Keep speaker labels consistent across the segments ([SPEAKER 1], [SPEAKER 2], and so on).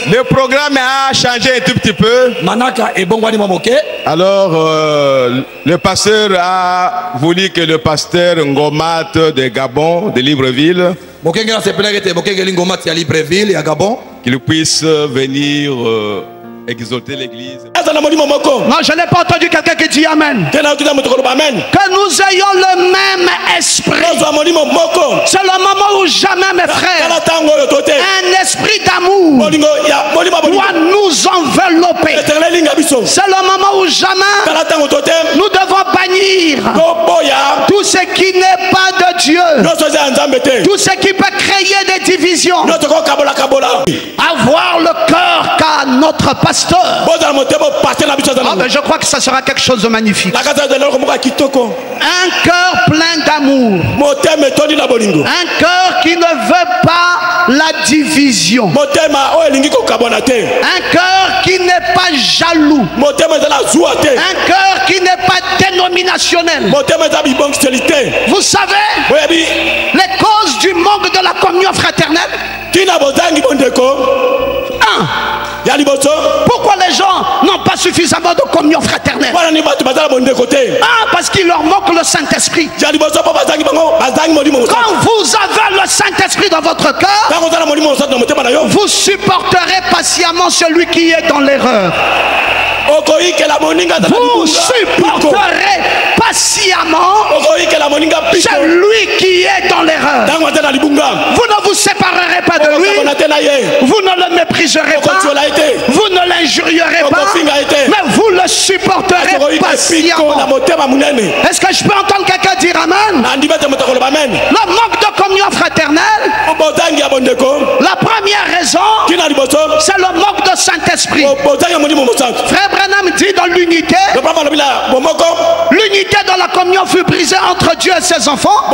[SPEAKER 1] Le programme a changé un tout petit peu.
[SPEAKER 2] Manaka et Bongwani Mamoke.
[SPEAKER 1] Alors, le pasteur a voulu que le pasteur Ngomat de Gabon, de Libreville, qu'il puisse venir exalter l'église.
[SPEAKER 3] Non, je n'ai pas entendu quelqu'un qui dit Amen. Que nous ayons le même esprit. C'est le moment où jamais, mes frères, un esprit d'amour doit nous envelopper. C'est le moment où jamais nous devons bannir tout ce qui n'est pas de Dieu, tout ce qui peut créer des divisions. Avoir le cœur qu'a notre pasteur. Ah ben je crois que ça sera quelque chose de magnifique. Un cœur plein d'amour. Un cœur qui ne veut pas la division. Un cœur qui n'est pas jaloux. Un cœur qui n'est pas dénominationnel. Vous savez les causes du manque de la communion fraternelle. Pourquoi les gens n'ont pas suffisamment de communion fraternelle? Parce qu'il leur manque le Saint-Esprit. Quand vous avez le Saint-Esprit dans votre cœur, vous supporterez patiemment celui qui est dans l'erreur. Vous supporterez patiemment celui qui est dans l'erreur. Vous ne vous séparerez pas de lui. Vous ne le mépriserez pas. Vous ne l'injurierez pas. Mais vous le supporterez patiemment. Est-ce que je peux entendre quelqu'un dire Amen? Le manque de communion fraternelle, la première raison, c'est le manque de Saint-Esprit. Frère Branham dit dans l'unité, l'unité dans la communion fut brisée entre Dieu et ses enfants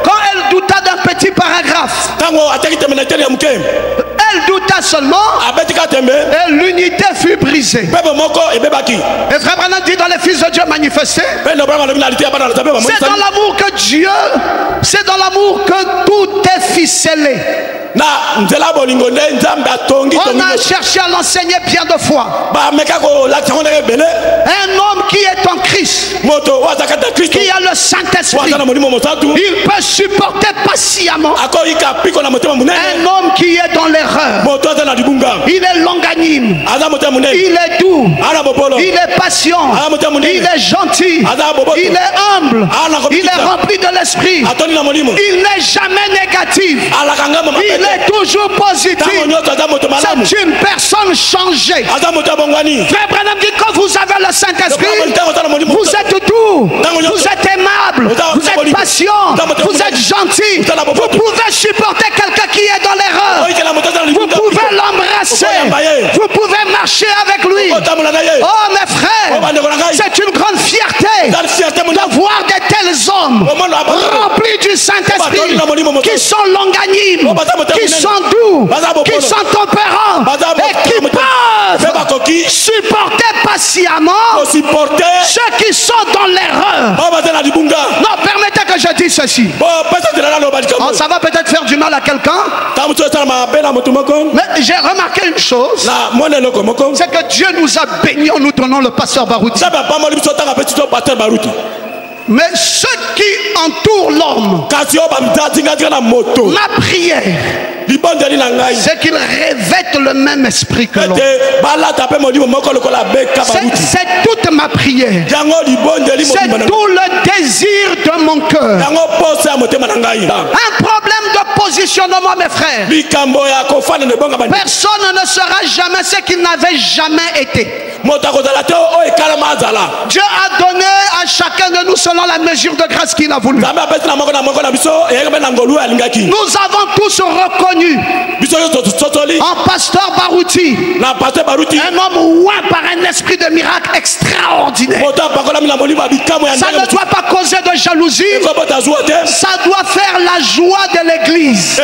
[SPEAKER 3] quand elle douta d'un petit paragraphe. Elle douta seulement et l'unité fut brisée. Et Frère Branham dit dans les fils de Dieu manifestés, c'est dans l'amour que Dieu, c'est dans l'amour que tout est ficelé. On a cherché à l'enseigner bien de fois. Un homme qui est en Christ, qui a le Saint-Esprit, il peut supporter patiemment un homme qui est dans l'erreur. Il est longanime, il est doux, il est patient, il est gentil, il est humble, il est rempli de l'esprit, il n'est jamais négatif, il est toujours positif. C'est une personne changée. Frère Branham dit quand vous avez le Saint-Esprit, vous êtes doux, vous êtes aimable, vous êtes patient, vous êtes gentil. Vous pouvez supporter quelqu'un qui est dans l'erreur. Vous pouvez l'embrasser. Vous pouvez marcher avec lui. Oh mes frères, c'est une grande fierté de voir de tels hommes remplis du Saint-Esprit, qui sont longanimes, qui sont doux, qui sont tempérants et qui peuvent supporter patiemment ceux qui sont dans l'erreur. Non, permettez que je dise ceci. Oh, ça va peut-être faire du mal à quelqu'un, mais j'ai remarqué une chose, c'est que Dieu nous a bénis en nous donnant le pasteur Barouti. Mais ceux qui entourent l'homme, ma prière, c'est qu'ils revêtent le même esprit que l'homme. C'est toute ma prière. C'est tout le désir de mon cœur. Un problème de positionnement, mes frères. Personne ne sera jamais ce qu'il n'avait jamais été. Dieu a donné à chacun de nous selon la mesure de grâce qu'il a voulu. Nous avons tous reconnu en pasteur Barouti un homme oint par un esprit de miracle extraordinaire. Ça ne doit pas causer de jalousie, ça doit faire la joie de l'église.